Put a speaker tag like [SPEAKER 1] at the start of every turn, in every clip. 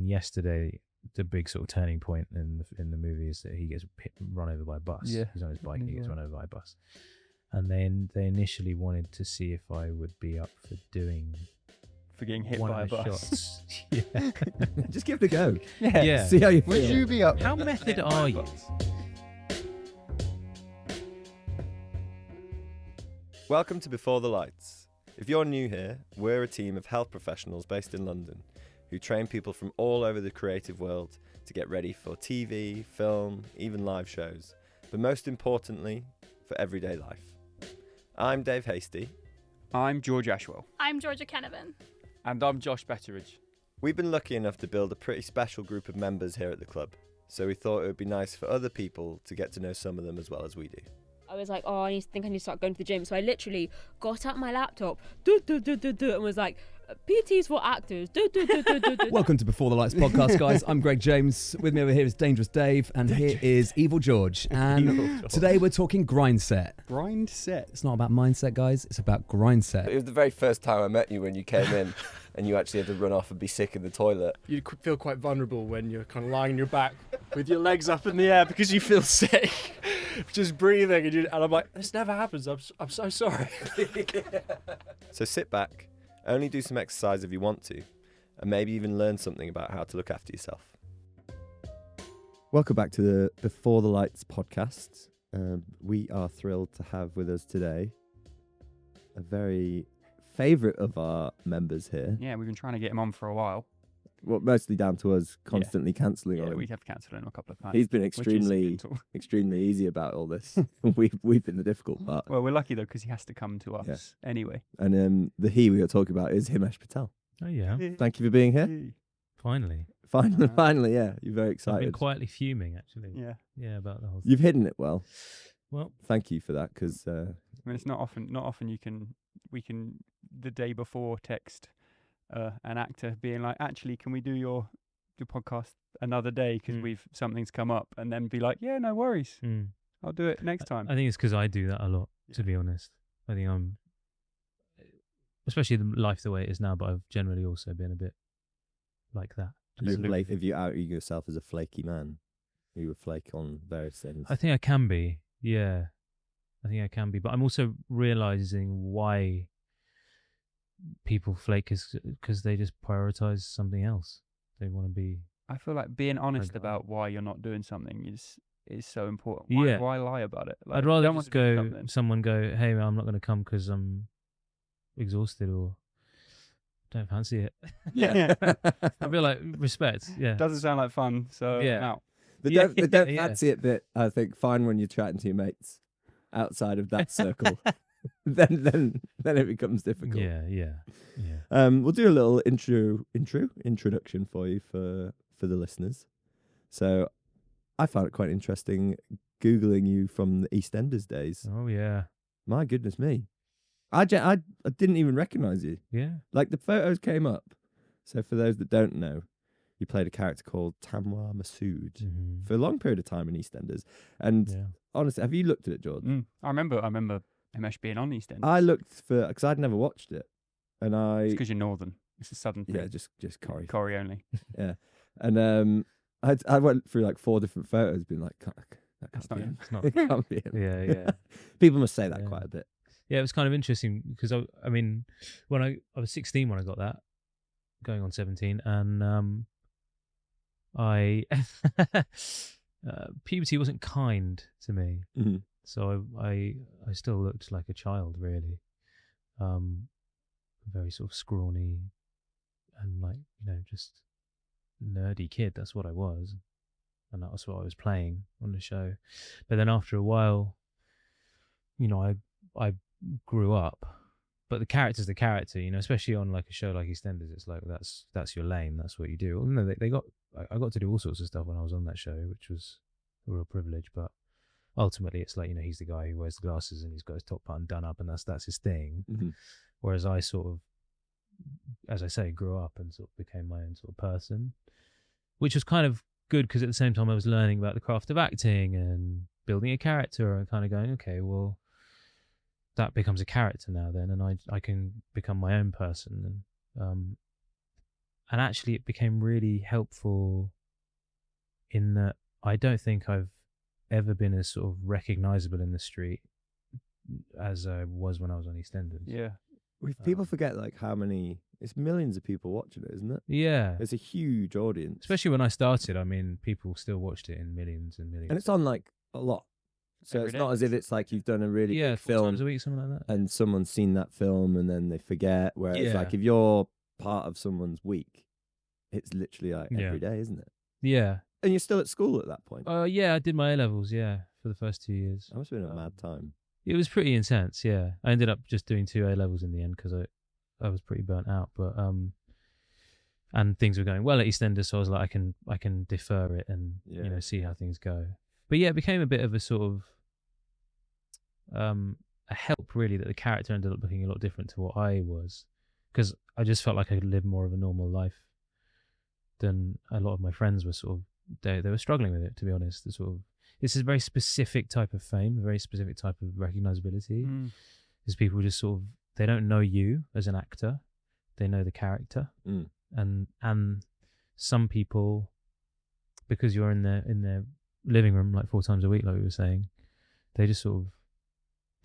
[SPEAKER 1] Yesterday, the big sort of turning point in the movie is that he gets run over by a bus.
[SPEAKER 2] Yeah.
[SPEAKER 1] He's on his bike and he gets run over by a bus. And then they initially wanted to see if I would be up for doing
[SPEAKER 2] For getting hit
[SPEAKER 1] one
[SPEAKER 2] by a
[SPEAKER 1] of the
[SPEAKER 2] bus.
[SPEAKER 1] shots. Yeah.
[SPEAKER 3] Just give it a go.
[SPEAKER 1] Yeah.
[SPEAKER 3] See how you
[SPEAKER 4] Would
[SPEAKER 3] feel.
[SPEAKER 4] you be up?
[SPEAKER 1] How method are you?
[SPEAKER 4] Welcome to Before the Lights. If you're new here, we're a team of health professionals based in London who train people from all over the creative world to get ready for TV, film, even live shows, but most importantly, for everyday life. I'm Dave Hasty.
[SPEAKER 2] I'm George Ashwell.
[SPEAKER 5] I'm Georgia Canavan.
[SPEAKER 2] And I'm Josh Betteridge.
[SPEAKER 4] We've been lucky enough to build a pretty special group of members here at the club, so we thought it would be nice for other people to get to know some of them as well as we do.
[SPEAKER 6] I was like, I need to start going to the gym. So I literally got out my laptop, and was like, PTs for actors.
[SPEAKER 3] Welcome to Before the Lights podcast, guys. I'm Greg James. With me over here is Dangerous Dave, and here is Evil George. And today we're talking grind set.
[SPEAKER 2] Grind set.
[SPEAKER 3] It's not about mindset, guys. It's about grind set.
[SPEAKER 4] It was the very first time I met you when you came in and you actually had to run off and be sick in the toilet.
[SPEAKER 7] You feel quite vulnerable when you're kind of lying on your back with your legs up in the air because you feel sick, just breathing, and I'm like, this never happens. I'm so sorry.
[SPEAKER 4] So sit back, only do some exercise if you want to, and maybe even learn something about how to look after yourself. Welcome back to the Before the Lights podcast. We are thrilled to have with us today a very favourite of our members here.
[SPEAKER 2] Yeah, we've been trying to get him on for a while.
[SPEAKER 4] Well, mostly down to us constantly cancelling on
[SPEAKER 2] Yeah,
[SPEAKER 4] him.
[SPEAKER 2] we have cancelled him a couple of times.
[SPEAKER 4] He's been
[SPEAKER 2] which is
[SPEAKER 4] extremely easy about all this. We've been the difficult part.
[SPEAKER 2] Well, we're lucky though because he has to come to us anyway.
[SPEAKER 4] And the he we were talking about is Himesh Patel.
[SPEAKER 1] Oh, yeah.
[SPEAKER 4] Thank you for being here.
[SPEAKER 1] Finally.
[SPEAKER 4] Finally, yeah. You're very
[SPEAKER 1] I've
[SPEAKER 4] excited.
[SPEAKER 1] been quietly fuming, actually.
[SPEAKER 2] Yeah.
[SPEAKER 1] Yeah, about the whole thing.
[SPEAKER 4] You've hidden it well.
[SPEAKER 1] Well,
[SPEAKER 4] Thank you for that, because
[SPEAKER 2] I mean, it's not often we can the day before text an actor being like, actually, can we do your podcast another day because something's come up, and then be like, yeah, no worries, I'll do it next time.
[SPEAKER 1] I think it's because I do that a lot, to be honest. I think I'm, especially the life the way it is now, but I've generally also been a bit like that.
[SPEAKER 4] if you out yourself as a flaky man, you would flake on various things.
[SPEAKER 1] I think I can be, yeah. I think I can be, but I'm also realising why people flake is because they just prioritise something else. They want to be...
[SPEAKER 2] I feel like being honest about why you're not doing something is so important. Why lie about it? Like,
[SPEAKER 1] I'd rather just someone go, hey, I'm not going to come because I'm exhausted or don't fancy it.
[SPEAKER 2] Yeah.
[SPEAKER 1] I feel like respect, yeah.
[SPEAKER 2] Doesn't sound like fun, so
[SPEAKER 1] Yeah.
[SPEAKER 2] no.
[SPEAKER 4] The don't fancy it bit, I think, fine when you're chatting to your mates outside of that circle. then it becomes difficult.
[SPEAKER 1] Yeah.
[SPEAKER 4] We'll do a little introduction for you for the listeners. So I found it quite interesting Googling you from the EastEnders days.
[SPEAKER 1] Oh, yeah.
[SPEAKER 4] My goodness me. I didn't even recognise you.
[SPEAKER 1] Yeah.
[SPEAKER 4] Like, the photos came up. So for those that don't know, you played a character called Tamwa Masood for a long period of time in EastEnders. And honestly, have you looked at it, George?
[SPEAKER 2] I remember Himesh being on EastEnders.
[SPEAKER 4] I looked because I'd never watched it. And
[SPEAKER 2] It's because you're northern. It's a southern thing.
[SPEAKER 4] Yeah, just Corrie.
[SPEAKER 2] Corrie only.
[SPEAKER 4] Yeah. And I went through like 4 different photos being like, that
[SPEAKER 2] That's
[SPEAKER 4] can't
[SPEAKER 2] not
[SPEAKER 4] be him.
[SPEAKER 1] It's not...
[SPEAKER 4] It can't be him.
[SPEAKER 1] Yeah.
[SPEAKER 4] People must say that quite a bit.
[SPEAKER 1] Yeah, it was kind of interesting because I mean, when I was 16 when I got that, going on 17, and I puberty wasn't kind to me, so I still looked like a child, really, very sort of scrawny and like just nerdy kid. That's what I was, and that was what I was playing on the show. But then after a while, I grew up, but the character's the character, especially on like a show like EastEnders. It's like that's your lane, that's what you do. Well, no, I got to do all sorts of stuff when I was on that show, which was a real privilege. But ultimately, it's like he's the guy who wears the glasses and he's got his top button done up, and that's his thing. Whereas I sort of, as I say, grew up and sort of became my own sort of person, which was kind of good because at the same time I was learning about the craft of acting and building a character and kind of going, okay, well, that becomes a character now then, and I can become my own person. And actually it became really helpful in that I don't think I've ever been as sort of recognizable in the street as I was when I was on EastEnders.
[SPEAKER 2] Yeah.
[SPEAKER 4] People forget like how many. It's millions of people watching it, isn't it?
[SPEAKER 1] Yeah.
[SPEAKER 4] It's a huge audience,
[SPEAKER 1] Especially when I started, I mean, people still watched it in millions and millions.
[SPEAKER 4] and it's on like a lot. So
[SPEAKER 2] Every
[SPEAKER 4] it's
[SPEAKER 2] day.
[SPEAKER 4] not as if it's like you've done a really
[SPEAKER 1] yeah,
[SPEAKER 4] big
[SPEAKER 1] 4
[SPEAKER 4] film
[SPEAKER 1] times a week, something like that.
[SPEAKER 4] and someone's seen that film and then they forget. Whereas
[SPEAKER 1] Yeah.
[SPEAKER 4] like if you're part of someone's week, it's literally like
[SPEAKER 1] Yeah.
[SPEAKER 4] every day, isn't it?
[SPEAKER 1] Yeah.
[SPEAKER 4] And you're still at school at that point.
[SPEAKER 1] Yeah, I did my A levels. Yeah, for the first 2 years.
[SPEAKER 4] That must have been a mad time.
[SPEAKER 1] It was pretty intense. Yeah, I ended up just doing 2 A levels in the end because I was pretty burnt out. But and things were going well at EastEnders, so I was like, I can defer it and
[SPEAKER 4] Yeah.
[SPEAKER 1] see how things go. But yeah, it became a bit of a sort of a help really that the character ended up looking a lot different to what I was, because I just felt like I could live more of a normal life than a lot of my friends were sort of. They were struggling with it, to be honest. This is a very specific type of fame, a very specific type of recognizability. Is people just sort of, they don't know you as an actor, they know the character. And some people, because you're in their living room like 4 times a week, like we were saying, they just sort of,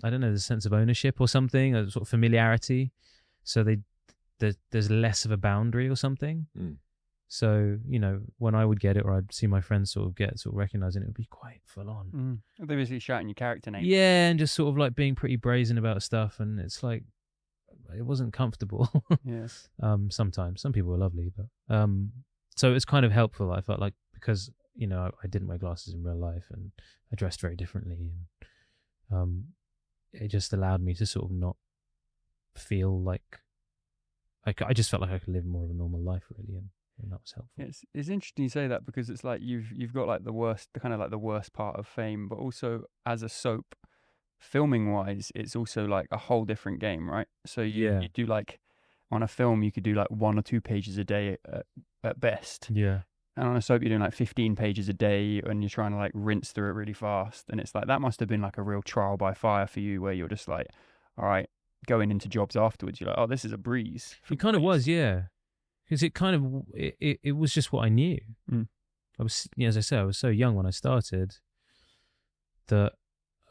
[SPEAKER 1] I don't know, there's a sense of ownership or something, a sort of familiarity. So there's less of a boundary or something. So, when I would get it or I'd see my friends sort of get sort of recognizing it, would be quite full on.
[SPEAKER 2] They're basically shouting your character name.
[SPEAKER 1] Yeah, and just sort of like being pretty brazen about stuff, and it's like it wasn't comfortable.
[SPEAKER 2] Yes.
[SPEAKER 1] Sometimes some people were lovely, but so it's kind of helpful. I felt like, because I didn't wear glasses in real life and I dressed very differently, and it just allowed me to sort of not feel like I just felt like I could live more of a normal life, really, and that was helpful.
[SPEAKER 2] It's interesting you say that, because it's like you've got like the worst part of fame, but also as a soap, filming wise, it's also like a whole different game, right? So you do like, on a film you could do like 1 or 2 pages a day at best,
[SPEAKER 1] Yeah.
[SPEAKER 2] and on a soap you're doing like 15 pages a day, and you're trying to like rinse through it really fast, and it's like that must have been like a real trial by fire for you, where you're just like, all right, going into jobs afterwards, you're like, oh, this is a breeze.
[SPEAKER 1] It kind of was, yeah. Because it kind of, it was just what I knew. I was, as I said, I was so young when I started that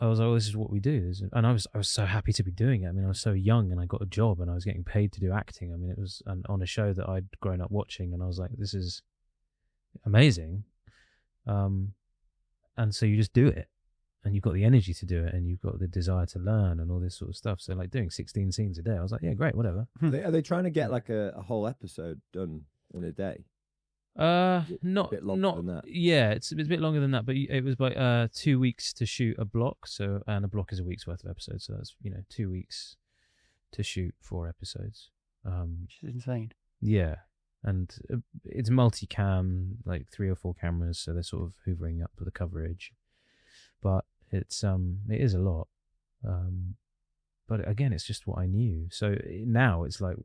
[SPEAKER 1] I was like, oh, this is what we do. And I was so happy to be doing it. I mean, I was so young and I got a job and I was getting paid to do acting. I mean, it was on a show that I'd grown up watching, and I was like, this is amazing. And so you just do it, and you've got the energy to do it, and you've got the desire to learn and all this sort of stuff. So like doing 16 scenes a day, I was like, yeah, great, whatever.
[SPEAKER 4] Are they trying to get like a whole episode done in a day?
[SPEAKER 1] Not
[SPEAKER 4] a bit longer than that?
[SPEAKER 1] Yeah, it's a bit longer than that, but it was like 2 weeks to shoot a block. So, and a block is a week's worth of episodes, so that's 2 weeks to shoot 4 episodes.
[SPEAKER 2] Which is insane.
[SPEAKER 1] Yeah, and it's multicam, like 3 or 4 cameras, so they're sort of hoovering up for the coverage. But it is a lot. But again, it's just what I knew. So now it's like,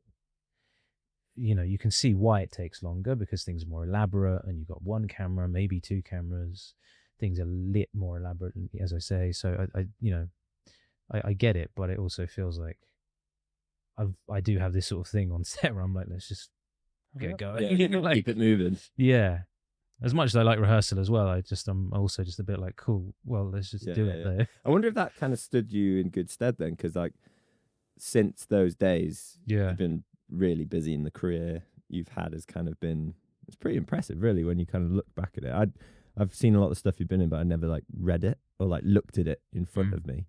[SPEAKER 1] you can see why it takes longer, because things are more elaborate, and you've got 1 camera, maybe 2 cameras. Things are lit more elaborate, as I say. So I get it, but it also feels like I do have this sort of thing on set where I'm like, let's just get going.
[SPEAKER 4] Yeah,
[SPEAKER 1] like,
[SPEAKER 4] keep it moving.
[SPEAKER 1] Yeah. As much as I like rehearsal as well, I'm also just a bit like, cool, well, let's just do it though.
[SPEAKER 4] I wonder if that kind of stood you in good stead then, because like since those days, you've been really busy in the career you've had. Has kind of been, it's pretty impressive really when you kind of look back at it. I've seen a lot of stuff you've been in, but I never like read it or like looked at it in front of me.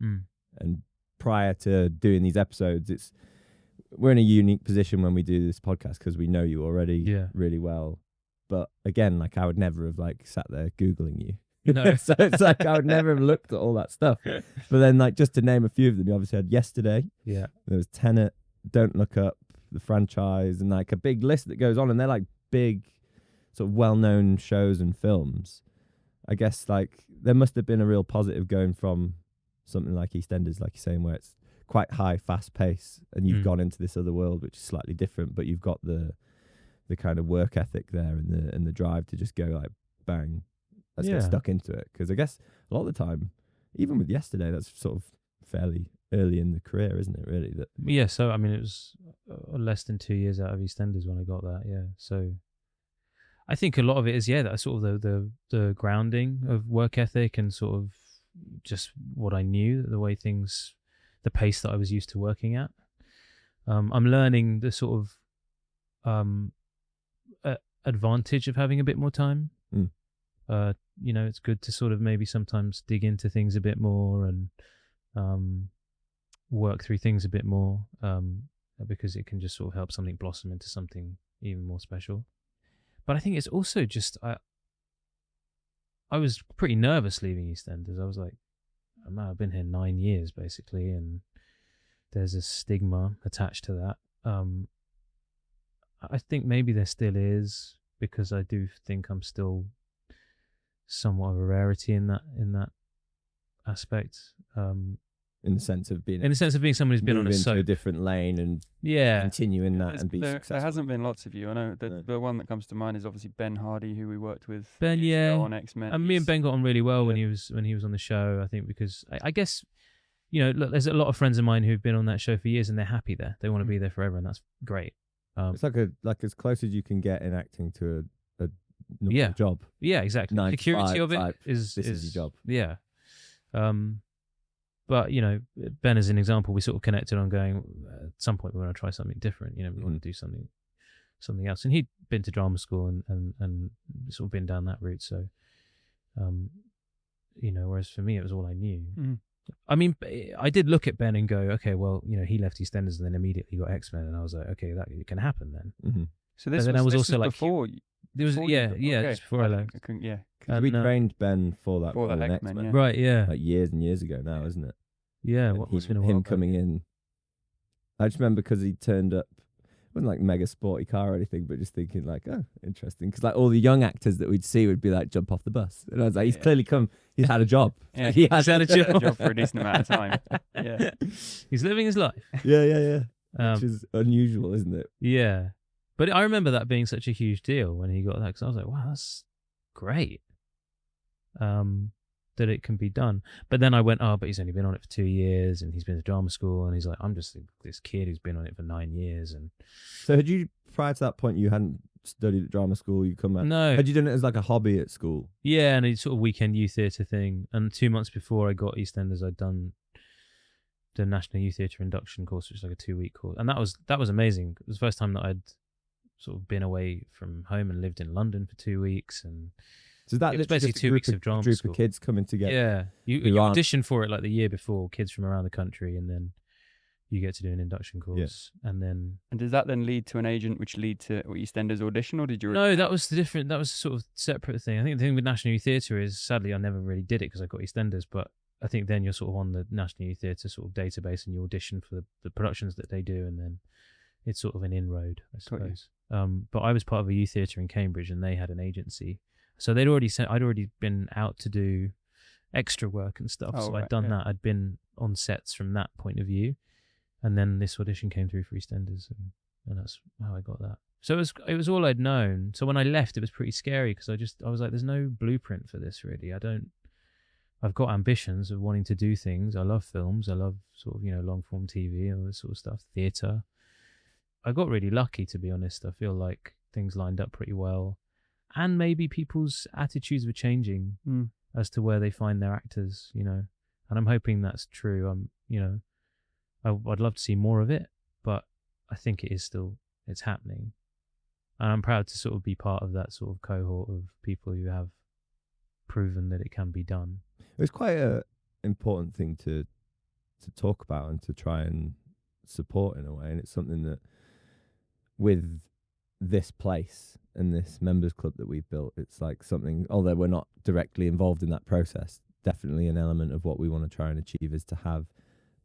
[SPEAKER 4] And prior to doing these episodes, we're in a unique position when we do this podcast because we know you already really well. But again, like I would never have like sat there Googling you.
[SPEAKER 1] No.
[SPEAKER 4] So it's like I would never have looked at all that stuff. But then like just to name a few of them, you obviously had Yesterday.
[SPEAKER 1] Yeah.
[SPEAKER 4] There was Tenet, Don't Look Up, the franchise, and like a big list that goes on, and they're like big sort of well-known shows and films. I guess like there must have been a real positive going from something like EastEnders, like you're saying, where it's quite high, fast pace, and you've gone into this other world which is slightly different, but you've got the kind of work ethic there and the drive to just go like bang, let's get stuck into it. Because I guess a lot of the time, even with Yesterday, that's sort of fairly early in the career, isn't it? Really, that
[SPEAKER 1] Yeah, so I mean, it was less than 2 years out of EastEnders when I got that. Yeah, so I think a lot of it is that sort of the grounding of work ethic and sort of just what I knew, the way things, the pace that I was used to working at. I'm learning the sort of advantage of having a bit more time. It's good to sort of maybe sometimes dig into things a bit more and work through things a bit more, because it can just sort of help something blossom into something even more special. But I think it's also just I was pretty nervous leaving EastEnders. I was like, I've been here 9 years basically, and there's a stigma attached to that. I think maybe there still is, because I do think I'm still somewhat of a rarity in that aspect.
[SPEAKER 4] in the sense of being
[SPEAKER 1] someone who's been on a
[SPEAKER 4] into
[SPEAKER 1] soap.
[SPEAKER 4] a different lane and continue in that and be successful.
[SPEAKER 2] There hasn't been lots of you. I know the one that comes to mind is obviously Ben Hardy, who we worked with.
[SPEAKER 1] Ben,
[SPEAKER 2] on X-Men.
[SPEAKER 1] And me and Ben got on really well when he was on the show. I think because I guess, look, there's a lot of friends of mine who've been on that show for years and they're happy there. They want to be there forever, and that's great.
[SPEAKER 4] It's like as close as you can get in acting to a normal job.
[SPEAKER 1] Yeah, exactly. Security of it is
[SPEAKER 4] your job.
[SPEAKER 1] Yeah. But Ben as an example, we sort of connected on going, at some point we want to try something different. We want to do something else. And he'd been to drama school and sort of been down that route. So, whereas for me it was all I knew. I mean, I did look at Ben and go, okay, well, he left EastEnders and then immediately got X-Men, and I was like, okay, that can happen then.
[SPEAKER 2] So this was also like before.
[SPEAKER 1] There was just before I left.
[SPEAKER 4] Because we trained Ben for that
[SPEAKER 2] for X-Men, yeah.
[SPEAKER 1] Right? Yeah,
[SPEAKER 4] like years and years ago now, isn't it?
[SPEAKER 1] Yeah,
[SPEAKER 4] it's been a while. Him coming in, I just remember because he turned up, wasn't like mega sporty car or anything, but just thinking like, oh, interesting, because like all the young actors that we'd see would be like, jump off the bus, and I was like, he's clearly come, he's had a job.
[SPEAKER 2] Yeah,
[SPEAKER 1] he has had a job
[SPEAKER 2] for a decent amount of time. Yeah,
[SPEAKER 1] he's living his life.
[SPEAKER 4] Yeah. Which is unusual, isn't it?
[SPEAKER 1] Yeah. But I remember that being such a huge deal when he got that, because I was like, wow, that's great that it can be done. But then I went, but he's only been on it for 2 years, and he's been to drama school, and he's like, I'm just this kid who's been on it for 9 years. And
[SPEAKER 4] so had you, prior to that point, you hadn't studied at drama school, you come out?
[SPEAKER 1] No.
[SPEAKER 4] Had you done it as like a hobby at school?
[SPEAKER 1] Yeah, and a sort of weekend youth theatre thing. And 2 months before I got EastEnders, I'd done the National Youth Theatre Induction course, which is like a 2-week course. And that was amazing. It was the first time that I'd sort of been away from home and lived in London for 2 weeks, and
[SPEAKER 4] so that
[SPEAKER 1] it was basically 2 weeks of drama
[SPEAKER 4] group
[SPEAKER 1] school.
[SPEAKER 4] Of kids coming together.
[SPEAKER 1] Yeah, you audition for it like the year before, kids from around the country, and then you get to do an induction course, and
[SPEAKER 2] does that then lead to an agent, which lead to EastEnders audition, or did you?
[SPEAKER 1] No, that was that was sort of separate thing. I think the thing with National Youth Theatre is, sadly, I never really did it because I got EastEnders, but I think then you're sort of on the National Youth Theatre sort of database, and you audition for the productions that they do, and then it's sort of an inroad, I suppose. But I was part of a youth theatre in Cambridge, and they had an agency, so I'd already been out to do extra work and stuff. I'd done that. I'd been on sets from that point of view, and then this audition came through for EastEnders, and that's how I got that. So it was all I'd known. So when I left, it was pretty scary because I was like, there's no blueprint for this really. I've got ambitions of wanting to do things. I love films. I love sort of long form TV and all this sort of stuff, theatre. I got really lucky, to be honest. I feel like things lined up pretty well, and maybe people's attitudes were changing as to where they find their actors, and I'm hoping that's true. I'd love to see more of it, but I think it's happening, and I'm proud to sort of be part of that sort of cohort of people who have proven that it can be done.
[SPEAKER 4] It was quite a important thing to talk about and to try and support in a way, and it's something that, with this place and this members club that we've built, it's like something, although we're not directly involved in that process, definitely an element of what we want to try and achieve is to have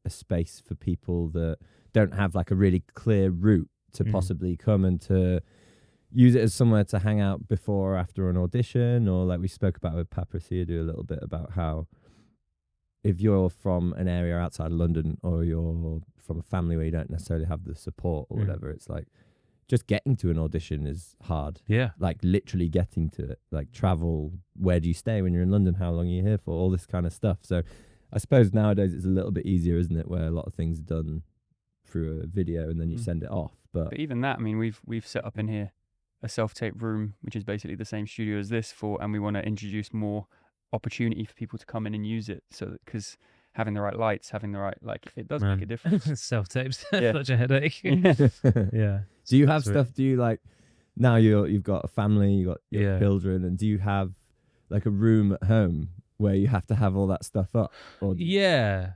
[SPEAKER 4] a space for people that don't have like a really clear route to possibly come and to use it as somewhere to hang out before or after an audition, or like we spoke about with Paprika, do a little bit about how if you're from an area outside of London, or you're from a family where you don't necessarily have the support or whatever, it's like just getting to an audition is hard.
[SPEAKER 1] Yeah.
[SPEAKER 4] Like literally getting to it, like travel, where do you stay when you're in London? How long are you here for? All this kind of stuff. So I suppose nowadays it's a little bit easier, isn't it? Where a lot of things are done through a video and then you send it off. But
[SPEAKER 2] But even that, I mean, we've set up in here a self-tape room, which is basically the same studio as this and we want to introduce more opportunity for people to come in and use it. So because having the right lights, having the right, like, it does make a difference.
[SPEAKER 1] Self-tapes,
[SPEAKER 2] Yeah.
[SPEAKER 1] such a headache.
[SPEAKER 2] Yeah.
[SPEAKER 1] Yeah.
[SPEAKER 4] do you have
[SPEAKER 1] Sweet.
[SPEAKER 4] stuff? Do you like now you've got a family, you've got your
[SPEAKER 1] Yeah.
[SPEAKER 4] children, and do you have like a room at home where you have to have all that stuff up? Or
[SPEAKER 1] Yeah.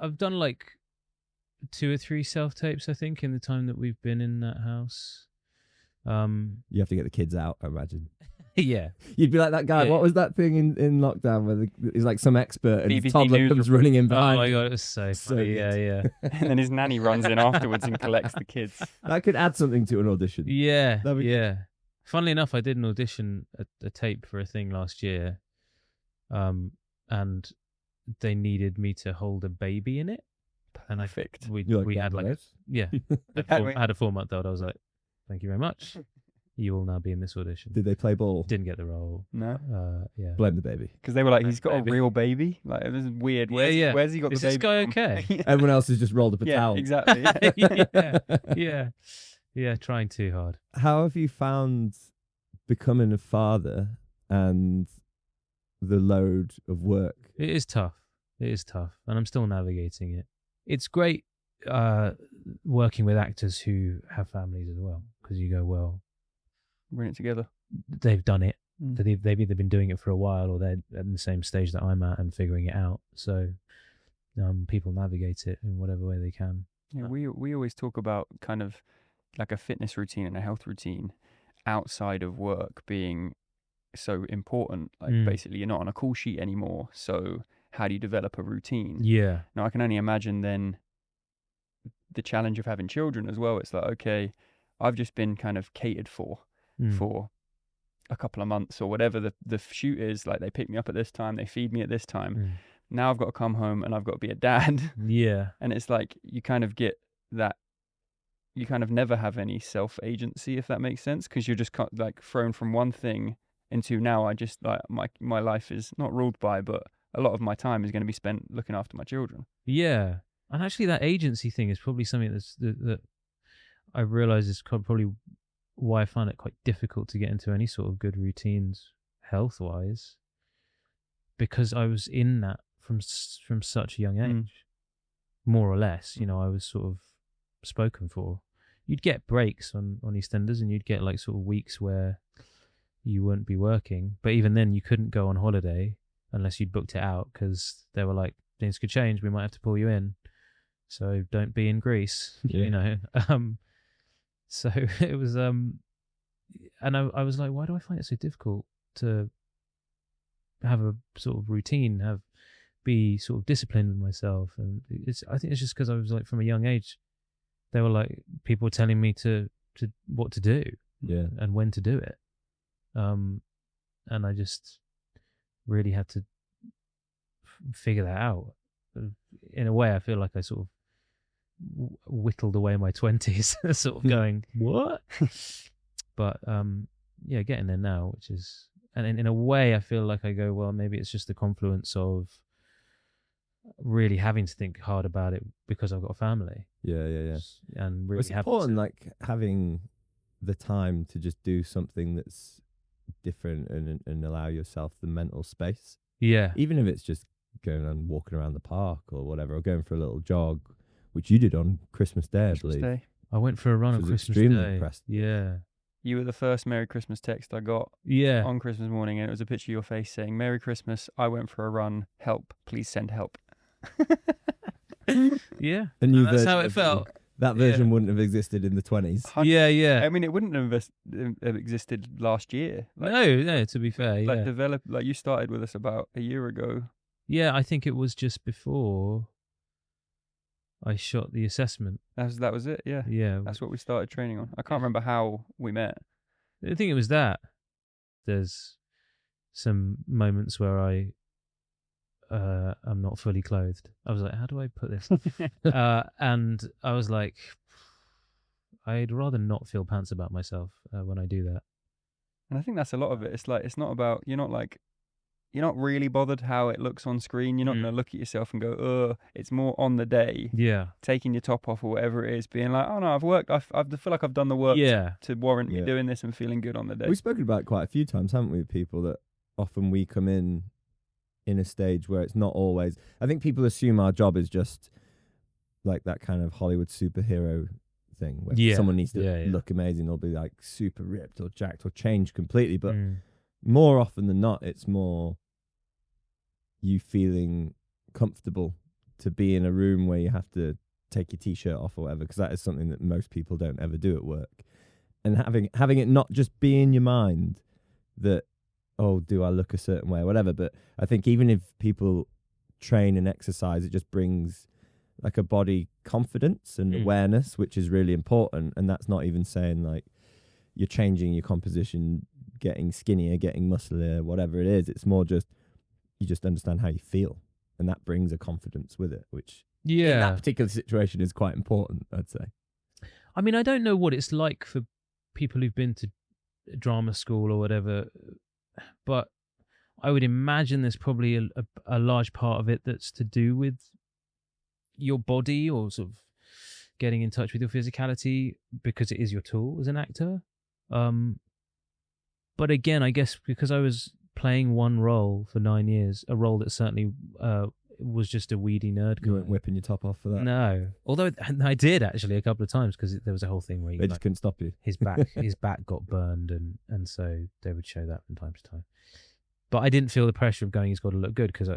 [SPEAKER 1] I've done like 2 or 3 self-tapes, I think, in the time that we've been in that house.
[SPEAKER 4] you have to get the kids out, I imagine.
[SPEAKER 1] Yeah.
[SPEAKER 4] You'd be like that guy.
[SPEAKER 1] Yeah.
[SPEAKER 4] What was that thing in lockdown where he's like some expert and his
[SPEAKER 2] BBC
[SPEAKER 4] toddler
[SPEAKER 2] News
[SPEAKER 4] comes running in
[SPEAKER 1] Oh
[SPEAKER 4] behind?
[SPEAKER 1] my god, it was so
[SPEAKER 4] So
[SPEAKER 1] funny.
[SPEAKER 4] good.
[SPEAKER 1] Yeah.
[SPEAKER 2] And then his nanny runs in afterwards and collects the kids.
[SPEAKER 4] That could add something to an audition.
[SPEAKER 1] Yeah.
[SPEAKER 4] That'd be good.
[SPEAKER 1] Yeah. Funnily enough, I did an audition, a tape for a thing last year, and they needed me to hold a baby in it, and
[SPEAKER 2] Perfect.
[SPEAKER 1] we
[SPEAKER 4] You're
[SPEAKER 1] we
[SPEAKER 4] yeah,
[SPEAKER 1] had like
[SPEAKER 4] right.
[SPEAKER 1] yeah, I had a 4-month-old. I was like, thank you very much. You will now be in this audition.
[SPEAKER 4] Did they play ball?
[SPEAKER 1] Didn't get the role.
[SPEAKER 2] No,
[SPEAKER 1] Yeah.
[SPEAKER 4] Blame the baby.
[SPEAKER 2] because they were like, he's got
[SPEAKER 1] Baby.
[SPEAKER 2] a real baby. Like, this is weird.
[SPEAKER 1] Yeah,
[SPEAKER 2] Where's he got
[SPEAKER 1] Is
[SPEAKER 2] the
[SPEAKER 1] this
[SPEAKER 2] baby?
[SPEAKER 1] guy
[SPEAKER 2] from?
[SPEAKER 1] okay?
[SPEAKER 4] Everyone else has just rolled up a
[SPEAKER 2] Yeah,
[SPEAKER 4] towel.
[SPEAKER 2] exactly.
[SPEAKER 1] Yeah. Trying too hard.
[SPEAKER 4] How have you found becoming a father and the load of work?
[SPEAKER 1] It is tough. And I'm still navigating it. It's great working with actors who have families as well, because you go, well,
[SPEAKER 2] Bring it together.
[SPEAKER 1] they've done it.
[SPEAKER 2] Mm.
[SPEAKER 1] They've either been doing it for a while or they're at the same stage that I'm at and figuring it out. So people navigate it in whatever way they can.
[SPEAKER 2] Yeah, we always talk about kind of like a fitness routine and a health routine outside of work being so important. Like basically you're not on a call sheet anymore. So how do you develop a routine?
[SPEAKER 1] Yeah.
[SPEAKER 2] Now I can only imagine then the challenge of having children as well. It's like, okay, I've just been kind of catered for a couple of months or whatever the shoot is. Like they pick me up at this time, they feed me at this time. Now I've got to come home and I've got to be a dad.
[SPEAKER 1] Yeah.
[SPEAKER 2] And it's like you kind of get that, you kind of never have any self-agency, if that makes sense, because you're just like thrown from one thing into now I just like my life is not ruled by, but a lot of my time is going to be spent looking after my children.
[SPEAKER 1] Yeah. And actually that agency thing is probably something that I realise is probably why I find it quite difficult to get into any sort of good routines health-wise, because I was in that from such a young age, more or less. You know, I was sort of spoken for. You'd get breaks on EastEnders, and you'd get like sort of weeks where you wouldn't be working, but even then you couldn't go on holiday unless you'd booked it out, because they were like, things could change, we might have to pull you in, so don't be in Greece.
[SPEAKER 4] Yeah.
[SPEAKER 1] You know. So it was and I was like, why do I find it so difficult to have a sort of routine, be sort of disciplined with myself? And I think it's just because I was like, from a young age, they were like, people were telling me to what to do,
[SPEAKER 4] Yeah.
[SPEAKER 1] and when to do it, and I just really had to figure that out. In a way, I feel like I sort of whittled away my 20s, sort of going, what? But yeah, getting there now, which is, and in a way I feel like I go, well, maybe it's just the confluence of really having to think hard about it because I've got a family.
[SPEAKER 4] Yeah.
[SPEAKER 1] And really
[SPEAKER 4] It's important, like having the time to just do something that's different and allow yourself the mental space.
[SPEAKER 1] Yeah.
[SPEAKER 4] Even if it's just going and walking around the park or whatever, or going for a little jog, which you did on Christmas Day, I
[SPEAKER 2] Christmas
[SPEAKER 4] believe.
[SPEAKER 2] Day.
[SPEAKER 1] I went for a run on
[SPEAKER 4] Was
[SPEAKER 1] Christmas
[SPEAKER 4] extremely
[SPEAKER 1] Day.
[SPEAKER 4] impressed.
[SPEAKER 1] Yeah.
[SPEAKER 2] You were the first Merry Christmas text I got
[SPEAKER 1] Yeah.
[SPEAKER 2] on Christmas morning, and it was a picture of your face saying, Merry Christmas, I went for a run, help, please send help.
[SPEAKER 1] Yeah.
[SPEAKER 4] A new
[SPEAKER 1] That's how
[SPEAKER 4] version
[SPEAKER 1] it
[SPEAKER 4] of
[SPEAKER 1] felt.
[SPEAKER 4] That version wouldn't have existed in the 20s.
[SPEAKER 1] Yeah.
[SPEAKER 2] I mean, it wouldn't have existed last year. Like,
[SPEAKER 1] No, to be fair, yeah.
[SPEAKER 2] like you started with us about a year ago.
[SPEAKER 1] Yeah, I think it was just before I shot the assessment.
[SPEAKER 2] That was it, yeah.
[SPEAKER 1] Yeah.
[SPEAKER 2] That's what we started training on. I can't remember how we met.
[SPEAKER 1] I think it was that. There's some moments where I'm not fully clothed. I was like, how do I put this? And I was like, I'd rather not feel pants about myself when I do that.
[SPEAKER 2] And I think that's a lot of it. It's like, it's not about, you're not like you're not really bothered how it looks on screen. You're not going to look at yourself and go, "Oh." It's more on the day,
[SPEAKER 1] Yeah.
[SPEAKER 2] taking your top off or whatever it is, being like, "Oh no, I've worked. I feel like I've done the work to warrant me doing this and feeling good on the day."
[SPEAKER 4] We've spoken about it quite a few times, haven't we? With people that often we come in a stage where it's not always. I think people assume our job is just like that kind of Hollywood superhero thing where someone needs to look amazing or be like super ripped or jacked or change completely. But more often than not, it's more you feeling comfortable to be in a room where you have to take your t-shirt off or whatever, because that is something that most people don't ever do at work. And having it not just be in your mind that, oh, do I look a certain way or whatever. But I think even if people train and exercise, it just brings like a body confidence and awareness, which is really important. And that's not even saying like you're changing your composition, getting skinnier, getting musclier, whatever it is. It's more just, you just understand how you feel. And that brings a confidence with it, which in that particular situation is quite important, I'd say.
[SPEAKER 1] I mean, I don't know what it's like for people who've been to drama school or whatever, but I would imagine there's probably a large part of it that's to do with your body or sort of getting in touch with your physicality, because it is your tool as an actor. But again, I guess because I was playing one role for 9 years, a role that certainly was just a weedy nerd guy.
[SPEAKER 4] You weren't whipping your top off for that?
[SPEAKER 1] No. Although I did actually a couple of times, because there was a whole thing where
[SPEAKER 4] they just couldn't stop you.
[SPEAKER 1] His back got burned, and so they would show that from time to time. But I didn't feel the pressure of going, he's got to look good, because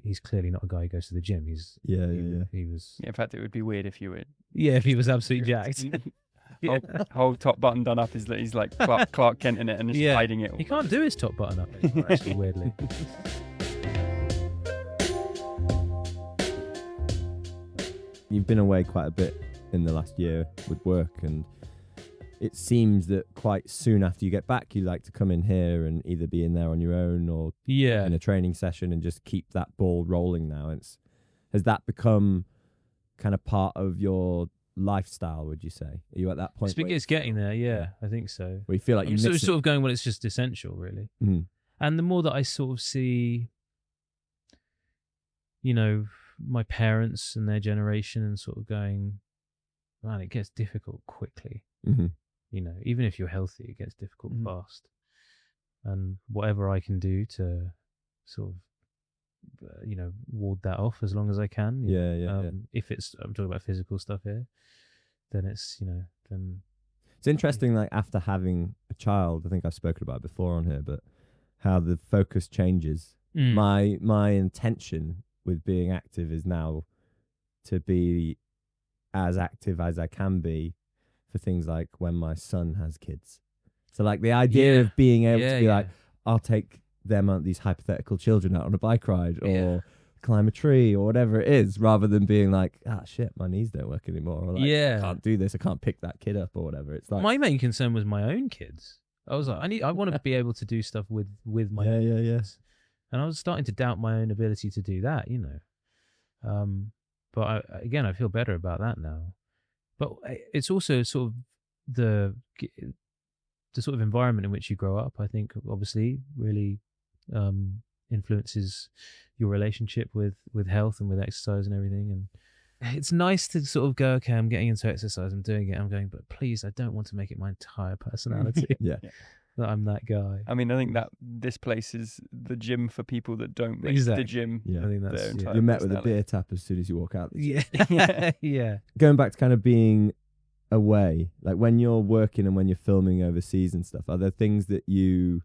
[SPEAKER 1] he's clearly not a guy who goes to the gym. He was.
[SPEAKER 2] Yeah, in fact, it would be weird if you were.
[SPEAKER 1] Yeah, if he was absolutely jacked.
[SPEAKER 2] Whole top button done up is that he's like Clark Kent in it and just hiding it all.
[SPEAKER 1] He can't do his top button up anymore, actually, weirdly.
[SPEAKER 4] You've been away quite a bit in the last year with work, and it seems that quite soon after you get back, you like to come in here and either be in there on your own or in a training session and just keep that ball rolling now. Has that become kind of part of your lifestyle, would you say? Are you at that point?
[SPEAKER 1] It's getting there, yeah, I think so.
[SPEAKER 4] Where you feel like
[SPEAKER 1] I'm sort of going, well, it's just essential, really.
[SPEAKER 4] Mm.
[SPEAKER 1] And the more that I sort of see, my parents and their generation, and sort of going, man, it gets difficult quickly.
[SPEAKER 4] Mm-hmm.
[SPEAKER 1] Even if you're healthy, it gets difficult fast. And whatever I can do to sort of, ward that off as long as I can. If I'm talking about physical stuff here, then it's, then.
[SPEAKER 4] It's interesting, like after having a child, I think I've spoken about it before on here, but how the focus changes. My intention with being active is now to be as active as I can be for things like when my son has kids. So like the idea of being able to be like, I'll take them, these hypothetical children, out on a bike ride or climb a tree or whatever it is, rather than being like, shit, my knees don't work anymore. Or like, I can't do this. I can't pick that kid up or whatever. It's like
[SPEAKER 1] my main concern was my own kids. I was like, I want to be able to do stuff with my own kids. And I was starting to doubt my own ability to do that, But I feel better about that now. But it's also sort of the sort of environment in which you grow up, I think, obviously, really influences your relationship with health and with exercise and everything. And it's nice to sort of go, okay, I'm getting into exercise, I'm doing it, I'm going, but please, I don't want to make it my entire personality. That I'm that guy.
[SPEAKER 2] I mean, I think that this place is the gym for people that don't make the gym.
[SPEAKER 4] Yeah.
[SPEAKER 1] I think that's
[SPEAKER 4] you're met with a beer tap as soon as you walk out.
[SPEAKER 1] Yeah.
[SPEAKER 4] Going back to kind of being away, like when you're working and when you're filming overseas and stuff, are there things that you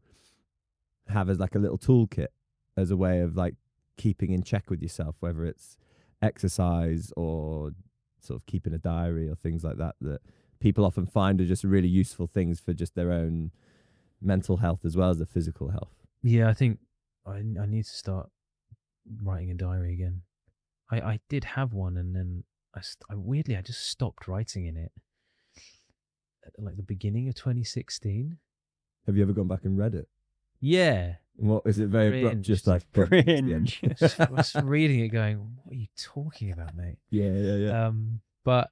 [SPEAKER 4] have as like a little toolkit as a way of like keeping in check with yourself, whether it's exercise or sort of keeping a diary or things like that people often find are just really useful things for just their own mental health as well as the physical health?
[SPEAKER 1] Yeah, I think I need to start writing a diary again. I did have one, and then I just stopped writing in it at like the beginning of 2016.
[SPEAKER 4] Have you ever gone back and read it?
[SPEAKER 1] Yeah.
[SPEAKER 4] What is it? Very abrupt, just like
[SPEAKER 2] cringe.
[SPEAKER 1] I was reading it going, what are you talking about, mate?
[SPEAKER 4] Yeah.
[SPEAKER 1] But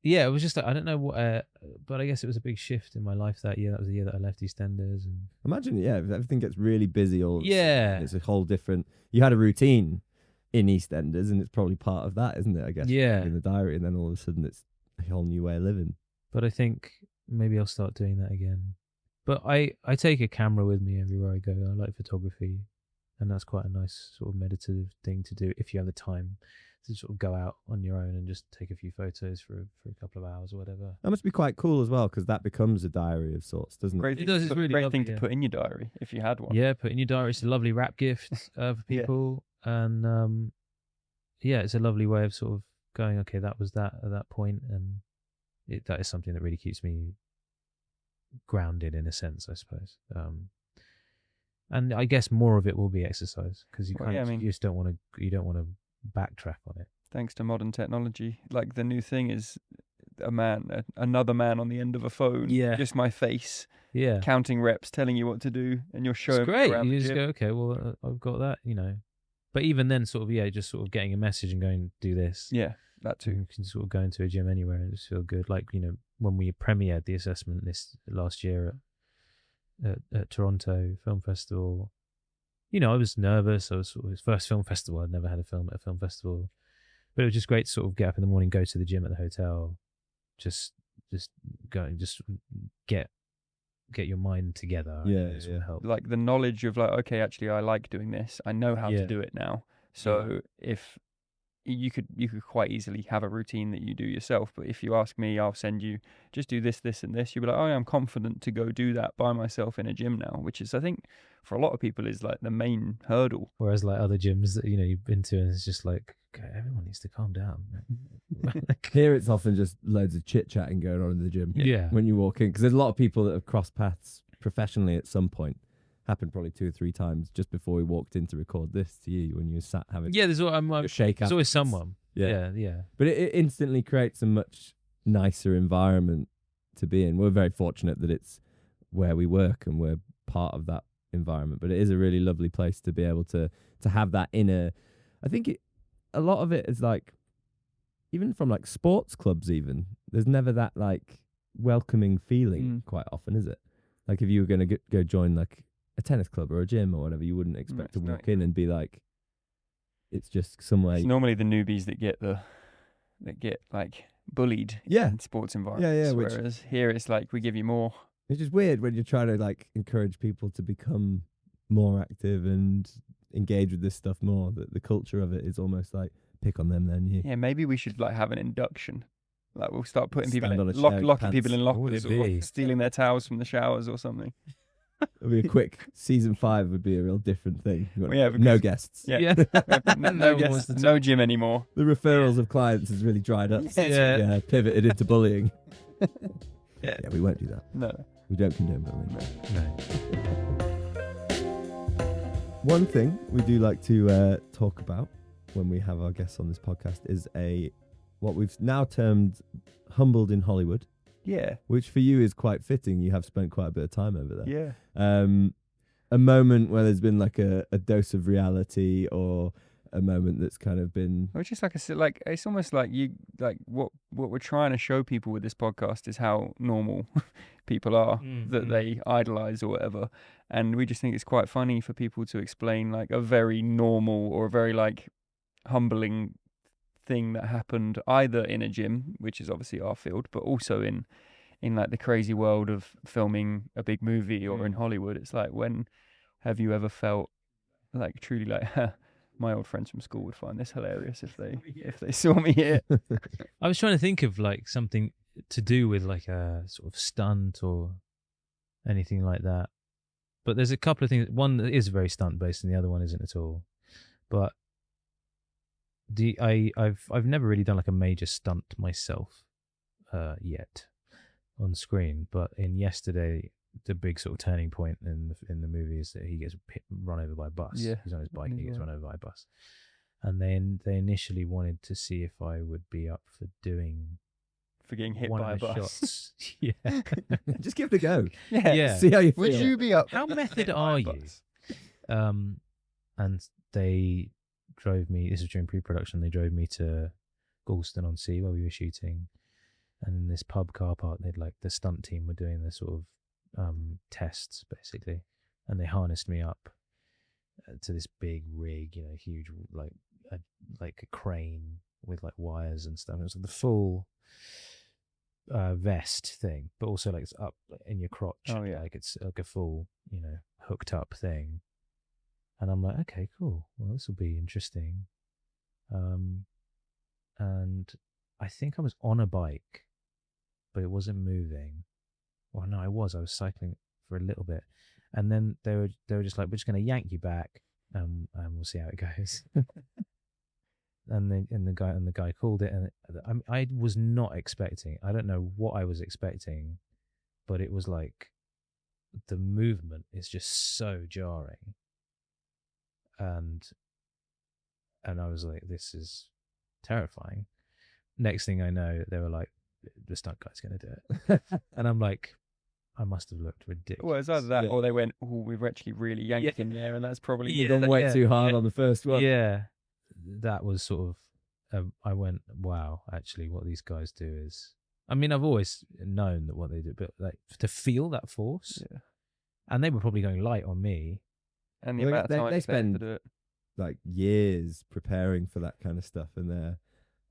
[SPEAKER 1] yeah, it was just like, I don't know what, but I guess it was a big shift in my life that year. That was the year that I left EastEnders, and
[SPEAKER 4] Imagine, yeah, if everything gets really busy,
[SPEAKER 1] yeah,
[SPEAKER 4] it's a whole different. You had a routine in EastEnders, and it's probably part of that, isn't it? I guess.
[SPEAKER 1] Yeah.
[SPEAKER 4] In the diary, and then all of a sudden, it's a whole new way of living.
[SPEAKER 1] but I think maybe I'll start doing that again. But I take a camera with me everywhere I go. I like photography, and that's quite a nice sort of meditative thing to do if you have the time to sort of go out on your own and just take a few photos for a couple of hours or whatever.
[SPEAKER 4] That must be quite cool as well, because that becomes a diary of sorts, doesn't it?
[SPEAKER 2] Great,
[SPEAKER 1] It does, it's really
[SPEAKER 2] great
[SPEAKER 1] lovely,
[SPEAKER 2] thing to
[SPEAKER 1] yeah.
[SPEAKER 2] put in your diary if you had one.
[SPEAKER 1] Yeah, put in your diary. It's a lovely wrap gift for
[SPEAKER 2] Yeah.
[SPEAKER 1] people, and yeah, it's a lovely way of sort of going. Okay, that was that at that point, and that is something that really keeps me grounded in a sense, I suppose. And I guess more of it will be exercise, because you
[SPEAKER 2] Well,
[SPEAKER 1] kind
[SPEAKER 2] yeah,
[SPEAKER 1] of
[SPEAKER 2] I mean-
[SPEAKER 1] you don't want to backtrack on it.
[SPEAKER 2] Thanks to modern technology, like the new thing is another man on the end of a phone.
[SPEAKER 1] Yeah.
[SPEAKER 2] Just my face,
[SPEAKER 1] Yeah,
[SPEAKER 2] counting reps, telling you what to do, and you're
[SPEAKER 1] it's
[SPEAKER 2] showing
[SPEAKER 1] great.
[SPEAKER 2] around
[SPEAKER 1] You
[SPEAKER 2] the
[SPEAKER 1] just
[SPEAKER 2] gym.
[SPEAKER 1] go, okay, well, I've got that, But even then, sort of, yeah, just sort of getting a message and going, do this.
[SPEAKER 2] Yeah, that too.
[SPEAKER 1] You can sort of go into a gym anywhere and just feel good. Like, when we premiered the assessment this last year at Toronto Film Festival, I was nervous. I was sort of his first film festival. I'd never had a film at a film festival, but it was just great to sort of get up in the morning, go to the gym at the hotel, just go and just get your mind together.
[SPEAKER 4] Yeah,
[SPEAKER 1] and it sort of
[SPEAKER 4] yeah.
[SPEAKER 1] help.
[SPEAKER 2] Like the knowledge of like, okay, actually, I like doing this. I know how
[SPEAKER 1] Yeah.
[SPEAKER 2] to do it now. So if you could quite easily have a routine that you do yourself, but if you ask me, I'll send you, just do this, this, and this. You'll be like, oh, I'm confident to go do that by myself in a gym now, which is, I think, for a lot of people, is like the main hurdle.
[SPEAKER 1] Whereas like other gyms that you've been to, and it's just like, okay, everyone needs to calm down.
[SPEAKER 4] Here, it's often just loads of chit chatting going on in the gym.
[SPEAKER 1] Yeah.
[SPEAKER 4] When you walk in, because there's a lot of people that have crossed paths professionally at some point. Happened probably 2 or 3 times just before we walked in to record this to you when you were sat having
[SPEAKER 1] Yeah, there's
[SPEAKER 4] a shake.
[SPEAKER 1] there's always
[SPEAKER 4] afterwards.
[SPEAKER 1] someone.
[SPEAKER 4] Yeah.
[SPEAKER 1] Yeah.
[SPEAKER 4] But it instantly creates a much nicer environment to be in. We're very fortunate that it's where we work and we're part of that environment. But it is a really lovely place to be able to have that inner. I think a lot of it is like, even from like sports clubs, even there's never that like welcoming feeling quite often, is it? Like if you were going to go join like a tennis club or a gym or whatever, you wouldn't expect to
[SPEAKER 2] it's
[SPEAKER 4] walk
[SPEAKER 2] not.
[SPEAKER 4] in and be like, it's just somewhere.
[SPEAKER 2] It's normally the newbies that get like bullied
[SPEAKER 4] Yeah.
[SPEAKER 2] in sports environments.
[SPEAKER 4] Yeah, which-
[SPEAKER 2] Whereas here it's like we give you more.
[SPEAKER 4] It's just weird when you're trying to like encourage people to become more active and engage with this stuff more. That the culture of it is almost like pick on them, then you.
[SPEAKER 2] Yeah, maybe we should like have an induction. Like we'll start putting people
[SPEAKER 4] Stand
[SPEAKER 2] in,
[SPEAKER 4] on a chair,
[SPEAKER 2] locking people
[SPEAKER 4] pants.
[SPEAKER 2] in
[SPEAKER 1] What would
[SPEAKER 2] lockers,
[SPEAKER 1] it
[SPEAKER 2] or
[SPEAKER 1] be?
[SPEAKER 2] stealing their towels from the showers or something.
[SPEAKER 4] It'll be a quick season 5 would be a real different thing. You got
[SPEAKER 2] Well, yeah,
[SPEAKER 4] no
[SPEAKER 2] because-
[SPEAKER 4] guests.
[SPEAKER 2] Yeah.
[SPEAKER 1] No
[SPEAKER 2] no,
[SPEAKER 1] one wants to
[SPEAKER 2] no gym anymore.
[SPEAKER 4] The referrals of clients has really dried up.
[SPEAKER 1] Yeah.
[SPEAKER 4] Pivoted into bullying.
[SPEAKER 1] Yeah.
[SPEAKER 4] Yeah, we won't do that.
[SPEAKER 2] No.
[SPEAKER 4] We don't condone bullying.
[SPEAKER 1] No.
[SPEAKER 4] One thing we do like to talk about when we have our guests on this podcast is what we've now termed humbled in Hollywood,
[SPEAKER 2] Yeah.
[SPEAKER 4] which for you is quite fitting. You have spent quite a bit of time over there.
[SPEAKER 2] Yeah.
[SPEAKER 4] A moment where there's been like a dose of reality, or a moment that's kind of been
[SPEAKER 2] Which is like it's almost like what we're trying to show people with this podcast is how normal people are that they idolize or whatever, and we just think it's quite funny for people to explain like a very normal or a very like humbling thing that happened either in a gym, which is obviously our field, but also in like the crazy world of filming a big movie or in Hollywood. It's like, when have you ever felt like truly like my old friends from school would find this hilarious if they saw me here?
[SPEAKER 1] I was trying to think of like something to do with like a sort of stunt or anything like that, but there's a couple of things. One that is very stunt based, and the other one isn't at all. But I've never really done like a major stunt myself yet on screen. But in Yesterday, the big sort of turning point in the movie is that he gets run over by a bus.
[SPEAKER 2] Yeah.
[SPEAKER 1] He's on his bike and he gets
[SPEAKER 2] Yeah.
[SPEAKER 1] run over by a bus. And then they initially wanted to see if I would be up for doing
[SPEAKER 2] For getting hit
[SPEAKER 1] one
[SPEAKER 2] by a
[SPEAKER 1] of the
[SPEAKER 2] bus.
[SPEAKER 1] shots. Yeah.
[SPEAKER 4] just give it a go.
[SPEAKER 2] Yeah.
[SPEAKER 4] See how you feel.
[SPEAKER 7] Would you be up?
[SPEAKER 1] How method
[SPEAKER 2] Hit by
[SPEAKER 1] are
[SPEAKER 2] a
[SPEAKER 1] you?
[SPEAKER 2] bus.
[SPEAKER 1] And they drove me. This was during pre-production. They drove me to Galston on Sea where we were shooting, And in this pub car park, they'd like the stunt team were doing the sort of tests basically, and they harnessed me up to this big rig, huge, like a crane with like wires and stuff. It was like the full vest thing, but also like it's up in your crotch.
[SPEAKER 2] Oh, yeah.
[SPEAKER 1] Like it's like a full, hooked up thing. And I'm like, okay, cool. Well, this will be interesting. And I think I was on a bike, but it wasn't moving. Well, no, I was cycling for a little bit. And then they were just like, we're just going to yank you back, and we'll see how it goes. and the guy called it, and I was not expecting. I don't know what I was expecting, but it was like the movement is just so jarring. And I was like, this is terrifying. Next thing I know, they were like, the stunt guy's going to do it. And I'm like, I must have looked ridiculous.
[SPEAKER 2] Well, it's either that or they went, oh, we've actually really yanked him there, and that's probably...
[SPEAKER 3] You've gone way too hard on the first one.
[SPEAKER 1] Yeah. That was sort of... I went, wow, actually, what these guys do is... I mean, I've always known that what they do, but like to feel that force...
[SPEAKER 2] Yeah.
[SPEAKER 1] And they were probably going light on me.
[SPEAKER 2] And the amount of time
[SPEAKER 3] they
[SPEAKER 2] spent
[SPEAKER 3] spend
[SPEAKER 2] to do it.
[SPEAKER 3] like years preparing for that kind of stuff, and they're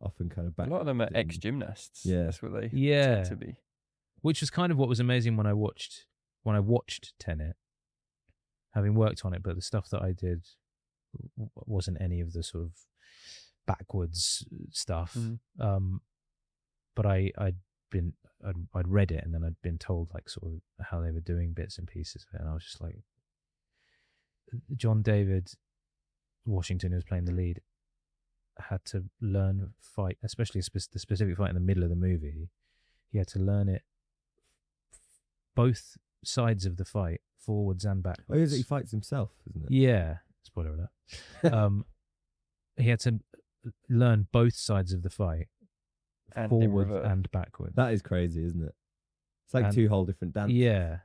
[SPEAKER 3] often kind of back.
[SPEAKER 2] A lot of them are ex-gymnasts.
[SPEAKER 3] Yeah.
[SPEAKER 2] That's what they
[SPEAKER 1] Yeah.
[SPEAKER 2] tend to be.
[SPEAKER 1] Which was kind of what was amazing when I watched Tenet, having worked on it, but the stuff that I did wasn't any of the sort of backwards stuff.
[SPEAKER 2] Mm-hmm.
[SPEAKER 1] But I'd read it, and then I'd been told like sort of how they were doing bits and pieces of it, and I was just like, John David Washington, who was playing the lead, had to learn fight, especially the specific fight in the middle of the movie. He had to learn it, both sides of the fight, forwards and backwards.
[SPEAKER 3] Oh, is it? He fights himself, isn't it?
[SPEAKER 1] Yeah. Spoiler alert. He had to learn both sides of the fight,
[SPEAKER 2] And
[SPEAKER 1] forward and backwards.
[SPEAKER 3] That is crazy, isn't it? It's like two whole different dances.
[SPEAKER 1] Yeah.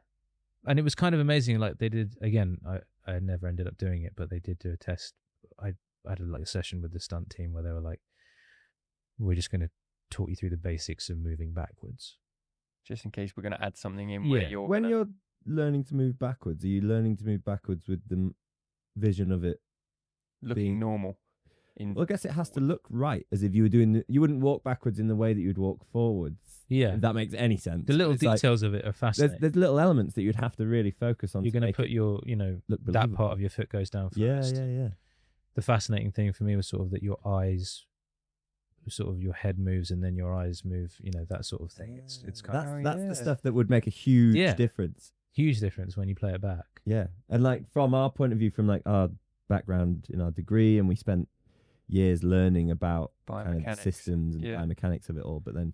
[SPEAKER 1] And it was kind of amazing. Like they did, again, I never ended up doing it, but they did do a test. I had like a session with the stunt team where they were like, we're just going to talk you through the basics of moving backwards.
[SPEAKER 2] Just in case we're going to add something in
[SPEAKER 1] Yeah.
[SPEAKER 2] where you're...
[SPEAKER 3] When you're learning to move backwards, are you learning to move backwards with the vision of it
[SPEAKER 2] looking
[SPEAKER 3] being
[SPEAKER 2] normal.
[SPEAKER 3] Well, I guess it has to look right, as if you were doing... You wouldn't walk backwards in the way that you'd walk forwards.
[SPEAKER 1] Yeah.
[SPEAKER 3] If that makes any sense.
[SPEAKER 1] The little
[SPEAKER 3] It's like,
[SPEAKER 1] details of it are fascinating.
[SPEAKER 3] there's little elements that you'd have to really focus on.
[SPEAKER 1] You're going to
[SPEAKER 3] make
[SPEAKER 1] put
[SPEAKER 3] it
[SPEAKER 1] your,
[SPEAKER 3] look
[SPEAKER 1] that
[SPEAKER 3] believable.
[SPEAKER 1] part of your foot goes down first.
[SPEAKER 3] Yeah.
[SPEAKER 1] The fascinating thing for me was sort of that your eyes, sort of your head moves and then your eyes move, that sort of thing. It's kind
[SPEAKER 3] That's the stuff that would make a huge difference.
[SPEAKER 1] Huge difference when you play it back.
[SPEAKER 3] Yeah. And like from our point of view, from like our background in our degree, and we spent years learning about kind of systems and biomechanics of it all. But then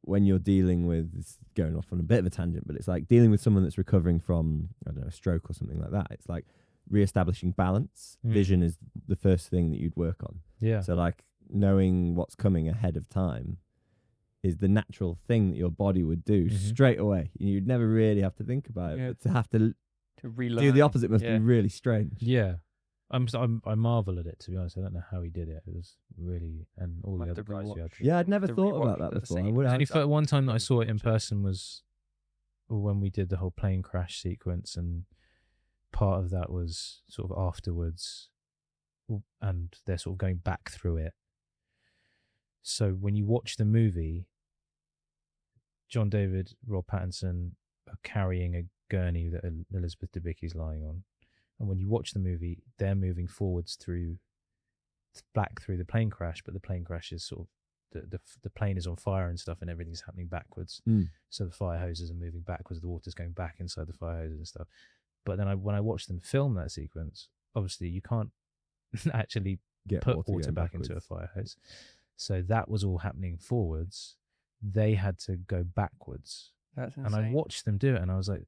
[SPEAKER 3] when you're dealing with, it's going off on a bit of a tangent, but it's like dealing with someone that's recovering from, I don't know, a stroke or something like that. It's like re-establishing balance. Vision is the first thing that you'd work on.
[SPEAKER 1] Yeah.
[SPEAKER 3] So like knowing what's coming ahead of time is the natural thing that your body would do straight away. You'd never really have to think about it. But to have to
[SPEAKER 2] relearn,
[SPEAKER 3] do the opposite must be really strange.
[SPEAKER 1] Yeah. I marvel at it, to be honest. I don't know how he did it. It was really, and all the other guys who had.
[SPEAKER 3] Yeah, I'd never thought about that before.
[SPEAKER 1] One time that I saw it in person was when we did the whole plane crash sequence, and part of that was sort of afterwards, and they're sort of going back through it. So when you watch the movie, John David, Rob Pattinson are carrying a gurney that Elizabeth Debicki's lying on. And when you watch the movie, they're moving forwards back through the plane crash, but the plane crash is sort of, the plane is on fire and stuff, and everything's happening backwards. So the fire hoses are moving backwards, the water's going back inside the fire hoses and stuff. But then when I watched them film that sequence, obviously you can't actually put water back into a fire hose. So that was all happening forwards. They had to go backwards.
[SPEAKER 2] That's insane.
[SPEAKER 1] And I watched them do it, and I was like,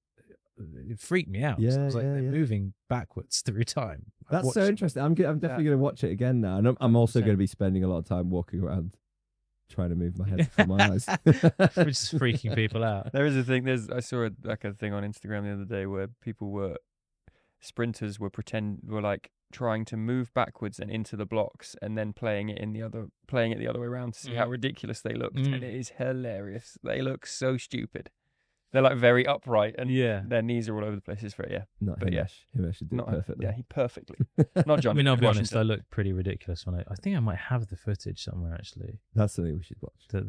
[SPEAKER 1] it freaked me out.
[SPEAKER 3] Yeah,
[SPEAKER 1] I was like, they're moving backwards through time.
[SPEAKER 3] That's so interesting. I'm definitely going to watch it again now, and I'm also going to be spending a lot of time walking around trying to move my head before my eyes,
[SPEAKER 1] which is freaking people out.
[SPEAKER 2] There is a thing. I saw a thing on Instagram the other day where people were sprinters were like trying to move backwards and into the blocks, and then playing it the other way around to see how ridiculous they looked. And it is hilarious. They look so stupid. They're like very upright, and their knees are all over the place. It's very
[SPEAKER 3] Not
[SPEAKER 2] but
[SPEAKER 3] Himesh. Himesh did it perfectly.
[SPEAKER 2] Yeah, he perfectly. Not John.
[SPEAKER 1] I mean, I'll be honest.
[SPEAKER 2] Washington.
[SPEAKER 1] I looked pretty ridiculous when I think I might have the footage somewhere actually.
[SPEAKER 3] That's something we should watch.
[SPEAKER 1] That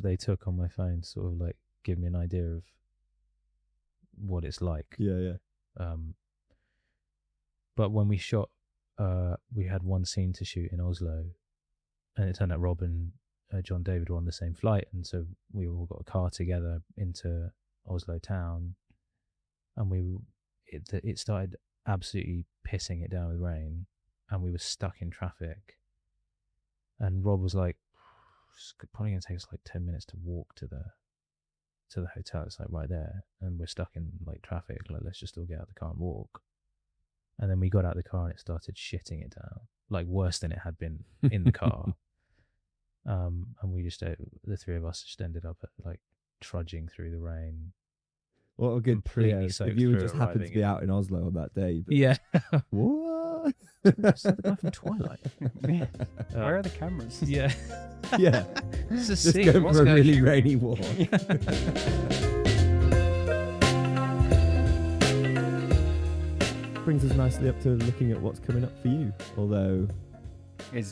[SPEAKER 1] they took on my phone, sort of like give me an idea of what it's like.
[SPEAKER 3] Yeah.
[SPEAKER 1] But when we shot, we had one scene to shoot in Oslo, and it turned out Rob and John David were on the same flight, and so we all got a car together into Oslo town, and it started absolutely pissing it down with rain, and we were stuck in traffic. And Rob was like, "It's probably gonna take us like 10 minutes to walk to the hotel. It's like right there, and we're stuck in like traffic. Like, let's just all get out of the car and walk." And then we got out of the car and it started shitting it down, like worse than it had been in the car. And we just, the three of us just ended up like trudging through the rain.
[SPEAKER 3] What a good
[SPEAKER 1] completely
[SPEAKER 3] trio.
[SPEAKER 1] soaked
[SPEAKER 3] If you
[SPEAKER 1] through
[SPEAKER 3] just happened to be out in Oslo on that day. But
[SPEAKER 1] Yeah.
[SPEAKER 3] What?
[SPEAKER 1] It's the guy from Twilight.
[SPEAKER 2] Where are the cameras?
[SPEAKER 1] Yeah.
[SPEAKER 3] Yeah.
[SPEAKER 1] It's a
[SPEAKER 3] Just
[SPEAKER 1] scene.
[SPEAKER 3] going
[SPEAKER 1] What's
[SPEAKER 3] for a
[SPEAKER 1] going
[SPEAKER 3] really rainy walk. Brings us nicely up to looking at what's coming up for you. Although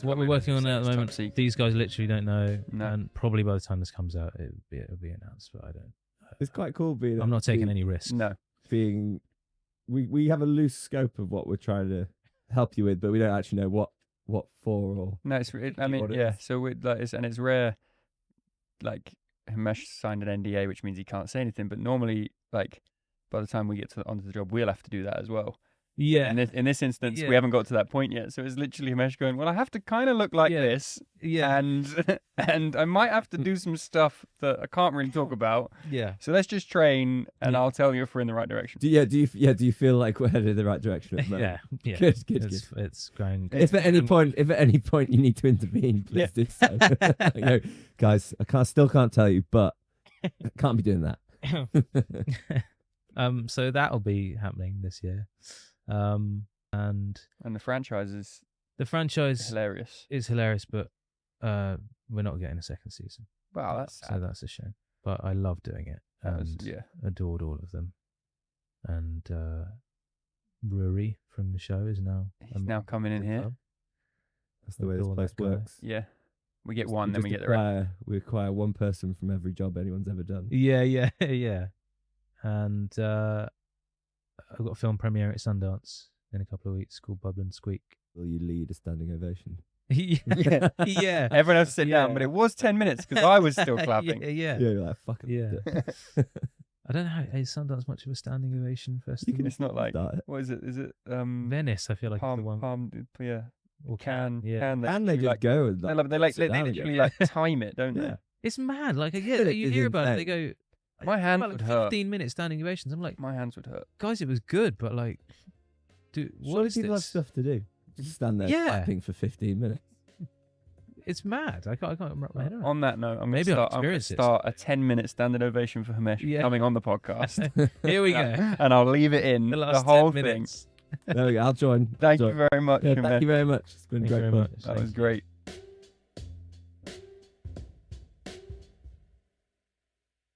[SPEAKER 1] what we're working on at the moment,
[SPEAKER 2] secret.
[SPEAKER 1] these guys literally don't know,
[SPEAKER 2] No.
[SPEAKER 1] and probably by the time this comes out, it'll be announced. But I don't.
[SPEAKER 3] it's quite cool being.
[SPEAKER 1] I'm not taking any risks.
[SPEAKER 2] No.
[SPEAKER 3] Being, we have a loose scope of what we're trying to help you with, but we don't actually know what for or.
[SPEAKER 2] No, I mean,
[SPEAKER 3] what it
[SPEAKER 2] yeah.
[SPEAKER 3] is.
[SPEAKER 2] So it's rare. Like Himesh signed an NDA, which means he can't say anything. But normally, like by the time we get onto the job, we'll have to do that as well.
[SPEAKER 1] Yeah.
[SPEAKER 2] In this instance, we haven't got to that point yet. So it's literally Himesh going, "Well, I have to kind of look like this, and I might have to do some stuff that I can't really talk about.
[SPEAKER 1] Yeah.
[SPEAKER 2] So let's just train, and I'll tell you if we're in the right direction."
[SPEAKER 3] Do you feel like we're headed in the right direction? At the moment?
[SPEAKER 1] Yeah.
[SPEAKER 3] Good.
[SPEAKER 1] It's going.
[SPEAKER 3] If at any point you need to intervene, please do so. You know, guys, still can't tell you, but I can't be doing that.
[SPEAKER 1] So that'll be happening this year. And
[SPEAKER 2] the franchise is
[SPEAKER 1] hilarious. Is hilarious, but we're not getting a second season.
[SPEAKER 2] Wow, that's sad.
[SPEAKER 1] So that's a shame. But I love doing it and adored all of them. And Rory from the show is now
[SPEAKER 2] coming in here.
[SPEAKER 3] That's the way this place works.
[SPEAKER 2] Yeah, we get one, then we get the rest.
[SPEAKER 3] We acquire one person from every job anyone's ever done.
[SPEAKER 1] Yeah. And I've got a film premiere at Sundance in a couple of weeks called Bubble and Squeak.
[SPEAKER 3] Will you lead a standing ovation?
[SPEAKER 1] Yeah.
[SPEAKER 2] Everyone else sit down, but it was 10 minutes because I was still clapping.
[SPEAKER 1] Yeah.
[SPEAKER 3] You're like, fuck it.
[SPEAKER 1] Yeah. I don't know. Is Sundance much of a standing ovation festival?
[SPEAKER 2] It's not like, what is it? Is it
[SPEAKER 1] Venice? I feel like
[SPEAKER 2] Palm,
[SPEAKER 1] the one.
[SPEAKER 2] yeah.
[SPEAKER 1] Or
[SPEAKER 2] Can
[SPEAKER 3] they just
[SPEAKER 2] like,
[SPEAKER 3] go?
[SPEAKER 2] They literally like time it, don't they?
[SPEAKER 1] It's mad. Like you hear about it, they go.
[SPEAKER 2] My hand would hurt.
[SPEAKER 1] 15-minute standing ovations. I'm like,
[SPEAKER 2] my hands would hurt.
[SPEAKER 1] Guys, it was good, but like, dude, what is
[SPEAKER 3] people have stuff to do? Just stand there clapping for 15 minutes.
[SPEAKER 1] It's mad. I can't wrap my head around.
[SPEAKER 2] On that note, I'm going to start a 10-minute standing ovation for Himesh coming on the podcast.
[SPEAKER 1] Here we go.
[SPEAKER 2] And I'll leave it in the whole thing.
[SPEAKER 3] There we go. I'll join.
[SPEAKER 2] Thank you very much, Himesh.
[SPEAKER 3] Thank you very much. It's been great.
[SPEAKER 2] That was great.